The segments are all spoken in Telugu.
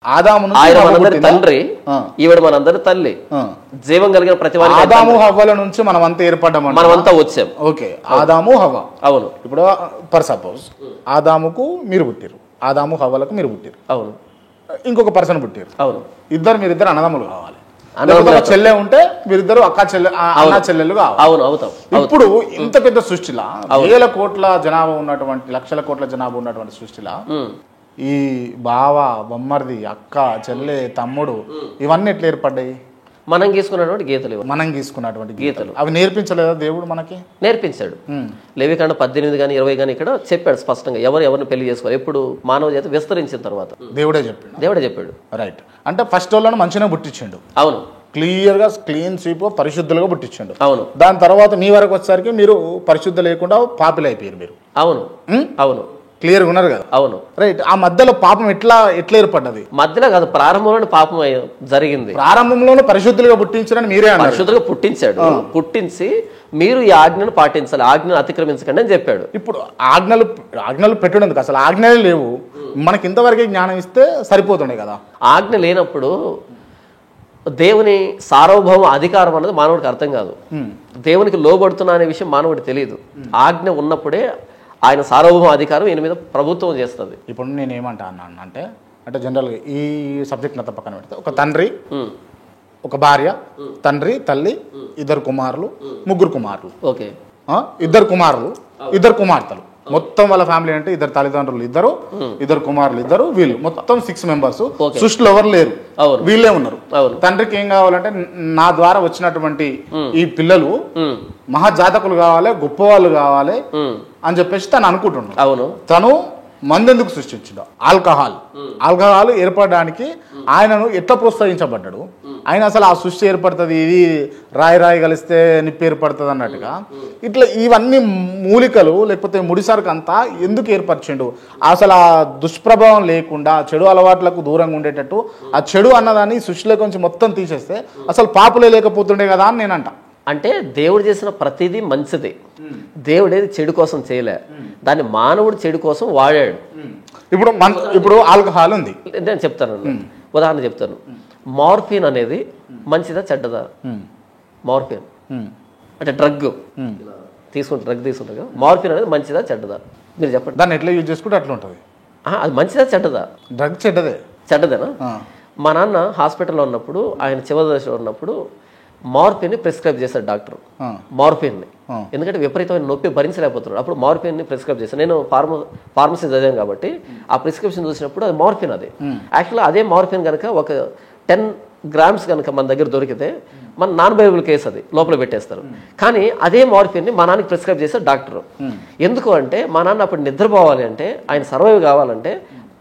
ఆయన మనందరి తండ్రి, ఈవిడ మనందరి తల్లి. జీవం కలిగిన ప్రతి వారి ఆదాము హవ్వల నుంచి మనమంతా ఏర్పడ్డాం, మనమంతా వచ్చాం. ఓకే, ఆదాము హవ్వ. అవును. ఇప్పుడు ఫర్ సపోజ్ ఆదాముకు మీరు పుట్టిరు, ఆదాము హవ్వలకు మీరు పుట్టిరు. అవును. ఇంకొక పర్సన్ పుట్టిరు. అవును. మీరిద్దరు అన్నదమ్ములు కావాలి. చెల్లె ఉంటే మీరిద్దరు అన్న చెల్లెలు కావాలి. అవును, అవుతాం. ఇప్పుడు ఇంత పెద్ద సృష్టిలా, వేల కోట్ల జనాభా ఉన్నటువంటి, లక్షల కోట్ల జనాభా ఉన్నటువంటి సృష్టిలా ఈ బావ, బొమ్మర్ది, అక్క, చెల్లె, తమ్ముడు ఇవన్నీ ఎట్లా ఏర్పడ్డాయి? మనం గీసుకున్నటువంటి గీతలు. మనం గీసుకున్నటువంటి గీతలు అవి నేర్పించలేదా దేవుడు? మనకి నేర్పించాడు. లేవికాండం 18 కానీ 20 కానీ ఇక్కడ చెప్పాడు స్పష్టంగా, ఎవరిని పెళ్లి చేసుకోవాలి, ఎప్పుడు మానవ జాతి విస్తరించిన తర్వాత దేవుడే చెప్పాడు. రైట్. అంటే ఫస్ట్ వాళ్ళను మంచిగా పుట్టించిండు. అవును. క్లియర్ గా క్లీన్ స్వీప్ పరిశుద్ధులుగా పుట్టించిండు. అవును. దాని తర్వాత మీ వరకు వచ్చేసరికి మీరు పరిశుద్ధ లేకుండా పాపిలు అయిపోయారు మీరు. అవును. అవును. క్లియర్ గా ఉన్నారు కదా? అవును. రైట్. ఆ మధ్యలో పాపం ఎట్లా ఏర్పడ్డది? మధ్యలో కాదు, ప్రారంభంలోనే పాపం జరిగింది. ప్రారంభంలోనే పరిశుద్ధులుగా పుట్టించారని మీరే పరిశుద్ధులుగా పుట్టించాడు. పుట్టించి మీరు ఈ ఆజ్ఞను పాటించాలి, ఆజ్ఞను అతిక్రమించకండి అని చెప్పాడు. ఇప్పుడు ఆజ్ఞలు పెట్టడం అసలు ఆజ్ఞలే లేవు. మనకి ఇంతవరకే జ్ఞానం ఇస్తే సరిపోతుండే కదా. ఆజ్ఞ లేనప్పుడు దేవుని సార్వభౌమ అధికారం అన్నది మానవుడికి అర్థం కాదు. దేవునికి లోబడుతున్నా అనే విషయం మానవుడికి తెలియదు. ఆజ్ఞ ఉన్నప్పుడే ఆయన సార్వభౌమ అధికారం ఈయన మీద ప్రభుత్వం చేస్తుంది. ఇప్పుడు నేను ఏమంటా అన్నాను అంటే జనరల్గా ఈ సబ్జెక్ట్ అంతా పక్కన పెడితే, ఒక తండ్రి, ఒక భార్య, తండ్రి, తల్లి, 2 కుమారులు, 3 కుమారులు. ఓకే. 2 కుమారులు, 2 కుమార్తెలు, మొత్తం వాళ్ళ ఫ్యామిలీ అంటే 2 తల్లిదండ్రులు, 2 కుమారులు, 2 వీళ్ళు, మొత్తం 6 మెంబర్స్. సృష్టిలో ఎవరు లేరు, వీళ్ళే ఉన్నారు. తండ్రికి ఏం కావాలంటే నా ద్వారా వచ్చినటువంటి ఈ పిల్లలు మహాజాతకులు కావాలి, గొప్పవాళ్ళు కావాలి అని చెప్పేసి తను అనుకుంటున్నాడు. అవును. తను మందెందుకు సృష్టించాడు? ఆల్కహాల్ ఏర్పడడానికి ఆయనను ఎట్లా ప్రోత్సహించబడ్డాడు? ఆయన అసలు ఆ సృష్టి ఏర్పడుతుంది, ఇది రాయి కలిస్తే నిప్పి ఏర్పడుతుంది అన్నట్టుగా ఇట్లా ఇవన్నీ మూలికలు లేకపోతే ముడిసరుకు అంతా ఎందుకు ఏర్పరిచిండు? అసలు ఆ దుష్ప్రభావం లేకుండా చెడు అలవాట్లకు దూరంగా ఉండేటట్టు ఆ చెడు అన్నదాన్ని సృష్టిలో కొంచెం మొత్తం తీసేస్తే అసలు పాపులే లేకపోతుండే కదా అని నేనంట. అంటే దేవుడు చేసిన ప్రతిదీ మంచిది. దేవుడేది చెడు కోసం చేయలే, దాన్ని మానవుడు చెడు కోసం వాడాడు. ఇప్పుడు ఆల్కహాల్ ఉంది, నేను చెప్తాను, ఉదాహరణ చెప్తాను. మార్ఫిన్ అనేది మంచిదా చెడ్డదా? మార్ఫిన్ అంటే డ్రగ్ తీసుకుంటారు కదా, మార్ఫిన్ అనేది మంచిదా చెడ్డదా? మీరు చెప్పండి. దాన్ని ఎట్లా యూజ్ చేసుకుంటే అట్లా ఉంటుంది. అది మంచిదా చెడ్డదా? డ్రగ్ చెడ్డదేనా? మా నాన్న హాస్పిటల్లో ఉన్నప్పుడు, ఆయన చివరి దశలో ఉన్నప్పుడు మార్ఫిన్ని ప్రిస్క్రైబ్ చేశాడు డాక్టర్. మార్ఫిన్ని ఎందుకంటే విపరీతమైన నొప్పి భరించలేకపోతున్నాడు. అప్పుడు మార్ఫిన్ని ప్రిస్క్రైబ్ చేశాను. నేను ఫార్మసీ చదివాను కాబట్టి ఆ ప్రిస్క్రిప్షన్ చూసినప్పుడు అది మార్ఫిన్. అది యాక్చువల్గా అదే మార్ఫిన్ కనుక ఒక 10 grams కనుక మన దగ్గర దొరికితే మన నాన్ బైబుల్ కేసు అది లోపల పెట్టేస్తారు. కానీ అదే మార్ఫిన్ని మా నాన్నకి ప్రిస్క్రైబ్ చేశారు డాక్టర్. ఎందుకు అంటే మా నాన్న అప్పుడు నిద్రపోవాలి అంటే, ఆయన సర్వైవ్ కావాలంటే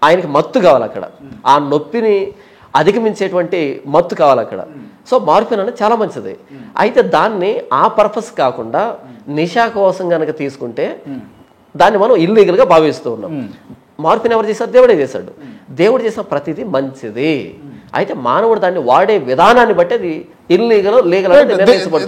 ఆయనకి మత్తు కావాలి, అక్కడ ఆ నొప్పిని అధిగమించేటువంటి మత్తు కావాలి అక్కడ. సో మార్ఫిన్ అనేది చాలా మంచిది. అయితే దాన్ని ఆ పర్పస్ కాకుండా నిశా కోసం కనుక తీసుకుంటే దాన్ని మనం ఇల్లీగల్గా భావిస్తూ ఉన్నాం. మార్ఫిన్ ఎవరు చేశారు? దేవుడే చేశాడు. దేవుడు చేసిన ప్రతిదీ మంచిది. అయితే మానవుడు దాన్ని వాడే విధానాన్ని బట్టి అది ఇల్లీగల్ లీగల్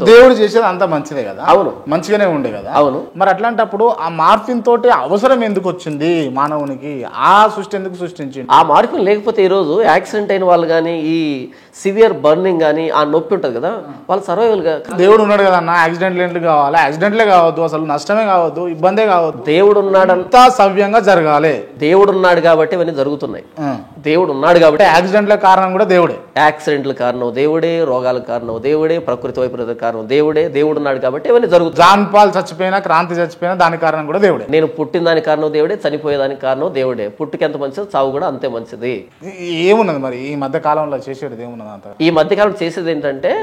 దేవుడు చేసేది అంతా మంచిదే కదా. అవును, మంచిగానే ఉండే కదా. అవును. మరి అట్లాంటప్పుడు ఆ మార్ఫిన్ తోటి అవసరం ఎందుకు వచ్చింది మానవునికి? ఆ సృష్టి ఎందుకు సృష్టించింది? ఆ మార్ఫిన్ లేకపోతే ఈరోజు యాక్సిడెంట్ అయిన వాళ్ళు కానీ, ఈ సివియర్ బర్నింగ్ కానీ, ఆ నొప్పి ఉంటుంది కదా, వాళ్ళు సర్వైవల్గా. దేవుడు ఉన్నాడు కదా అన్న, యాక్సిడెంట్లు కావాలి, యాక్సిడెంట్లే కావద్దు, అసలు నష్టమే కావద్దు, ఇబ్బందే కావద్దు. దేవుడు ఉన్నాడంతా సవ్యంగా జరగాలి. దేవుడు ఉన్నాడు కాబట్టి ఇవన్నీ జరుగుతున్నాయి. దేవుడు ఉన్నాడు కాబట్టి యాక్సిడెంట్ల కారణం కూడా దేవుడే. యాక్సిడెంట్ల కారణం దేవుడే, రోగాలకు కారణం దేవుడే, ప్రకృతి వైపరీత్య కారణం దేవుడే. దేవుడు ఉన్నాడు కాబట్టి ఇవన్నీ జరుగుతాయి. జాన్ పాల్ చచ్చిపోయినా, క్రాంతి చచ్చిపోయినా దానికి కారణం కూడా దేవుడే. నేను పుట్టిన దానికి కారణం దేవుడే, చనిపోయేదానికి కారణం దేవుడే. పుట్టుకి ఎంత మంచిది, చావు కూడా అంతే మంచిది. ఏమున్నది మరి ఈ మధ్య కాలంలో చేసేది ఏమున్నది అంత? ఈ మధ్యకాలం చేసేది ఏంటంటే,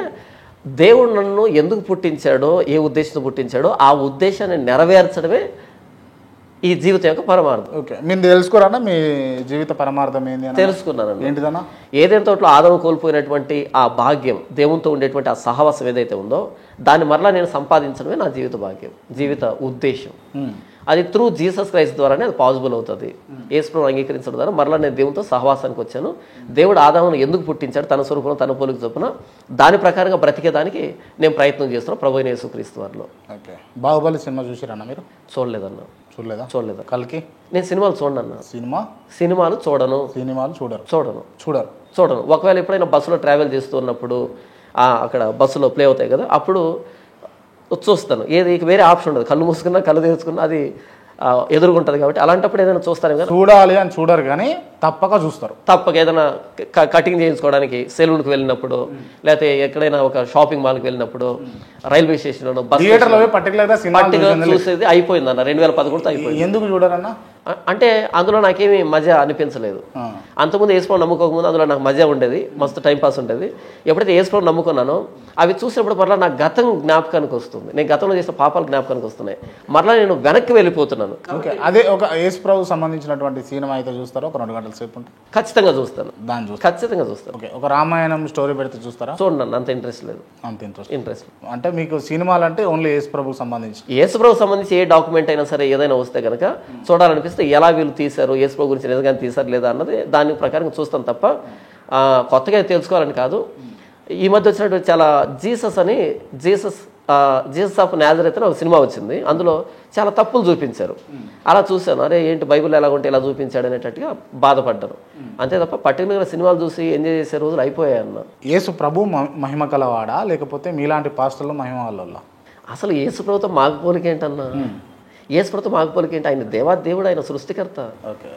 దేవుడు నన్ను ఎందుకు పుట్టించాడో, ఏ ఉద్దేశంతో పుట్టించాడో ఆ ఉద్దేశాన్ని నెరవేర్చడమే ఈ జీవితం యొక్క పరమార్థం. ఓకే, మీరు తెలుసుకోరా మీ జీవిత పరమార్థం ఏంది? తెలుసుకున్నాను. ఏంటిదన్నా? ఏదైనా తోటలో ఆదము కోల్పోయినటువంటి ఆ భాగ్యం, దేవునితో ఉండేటువంటి ఆ సహవాసం ఏదైతే ఉందో దాన్ని మరలా నేను సంపాదించడమే నా జీవిత భాగ్యం, జీవిత ఉద్దేశం. అది త్రూ జీసస్ క్రైస్ట్ ద్వారానే అది పాసిబుల్ అవుతుంది. యేసు ప్రభువుని అంగీకరించడం ద్వారా మరలా నేను దేవునితో సహవాసానికి వచ్చాను. దేవుడు ఆదామును ఎందుకు పుట్టించాడు, తన స్వరూపం తన పోలిక చొప్పున, దాని ప్రకారంగా బ్రతికేదానికి నేను ప్రయత్నం చేస్తున్నాను ప్రభు అయిన యేసుక్రీస్తు వారిలో. ఓకే. బాహుబలి సినిమా చూసిరన్న మీరు? చూడలేదన్న. చూడలేదు. కల్కి? నేను సినిమాలు చూడను. సినిమాలు చూడను. చూడను. ఒకవేళ ఎప్పుడైనా బస్సులో ట్రావెల్ చేస్తున్నప్పుడు అక్కడ బస్సులో ప్లే అవుతాయి కదా, అప్పుడు చూస్తాను. ఏది వేరే ఆప్షన్ ఉండదు, కళ్ళు మూసుకున్నా కళ్ళు తెరుచుకున్నా అది ఎదురుగుంటుంది కాబట్టి అలాంటప్పుడు ఏదైనా చూస్తాను కదా. చూడాలి అని చూడరు కానీ తప్పక చూస్తారు. తప్పక ఏదైనా కటింగ్ చేయించుకోవడానికి సెలూన్కి వెళ్ళినప్పుడు, లేకపోతే ఎక్కడైనా ఒక షాపింగ్ మాల్కి వెళ్ళినప్పుడు, రైల్వే స్టేషన్లో, బస్ చూసేది అయిపోయింది అన్న. 2011 అయిపోయింది. ఎందుకు చూడరన్నా? అంటే అందులో నాకేమీ మజా అనిపించలేదు. అంతకుముందు యేసుప్రభుని నమ్ముకోకముందు అందులో నాకు మజా ఉండేది, మస్తు టైంపాస్ ఉండేది. ఎప్పుడైతే యేసుప్రభుని నమ్ముకున్నానో అవి చూసినప్పుడు మరలా నా గతం జ్ఞాపకానికి వస్తుంది, నేను గతంలో చేసిన పాపాలు జ్ఞాపకానికి వస్తున్నాయి, మరలా నేను వెనక్కి వెళ్ళిపోతున్నాను. ఓకే. అదే ఒక యేసుప్రభుకు సంబంధించినటువంటి సినిమా అయితే చూస్తారా? ఒక 2 గంటల సేపు ఉంటుంది. ఖచ్చితంగా చూస్తాను. ఖచ్చితంగా చూస్తాను. ఓకే. ఒక రామాయణం స్టోరీ పెడితే చూస్తారా? చూడండి, అంత ఇంట్రెస్ట్ లేదు. ఇంట్రెస్ట్ అంటే మీకు సినిమాలు అంటే ఓన్లీ యేసుప్రభుకు సంబంధించి, యేసుప్రభుకు సంబంధించి ఏ డాక్యుమెంట్ అయినా సరే ఏదైనా వస్తే కనుక చూడాలనిపిస్తే ఎలా వీళ్ళు తీశారు, యేసుప్రభు గురించి నిజంగానే తీశారు లేదా అన్నది దాని ప్రకారం చూస్తాను తప్ప కొత్తగా తెలుసుకోవాలని కాదు. ఈ మధ్య వచ్చినటువంటి చాలా జీసస్ ఆఫ్ నాజరేత్ అని ఒక సినిమా వచ్చింది. అందులో చాలా తప్పులు చూపించారు. అలా చూశాను, అరే ఏంటి బైబిల్ ఎలా ఉంటే ఇలా చూపించాడు అనేటట్టుగా బాధపడ్డాను. అంతే తప్ప పర్టికులర్గా సినిమాలు చూసి ఎంజాయ్ చేసే రోజులు అయిపోయాయి అన్న. యేసు ప్రభు మహిమ కలవాడా లేకపోతే మీలాంటి పాస్టర్లు మహిమ వాళ్ళ? అసలు యేసు ప్రభుతో మాకు పోలికేంటన్నా? యేసు ప్రభుతో మాకు పోలికేంటి? ఆయన దేవుడు, ఆయన సృష్టికర్త. ఓకే.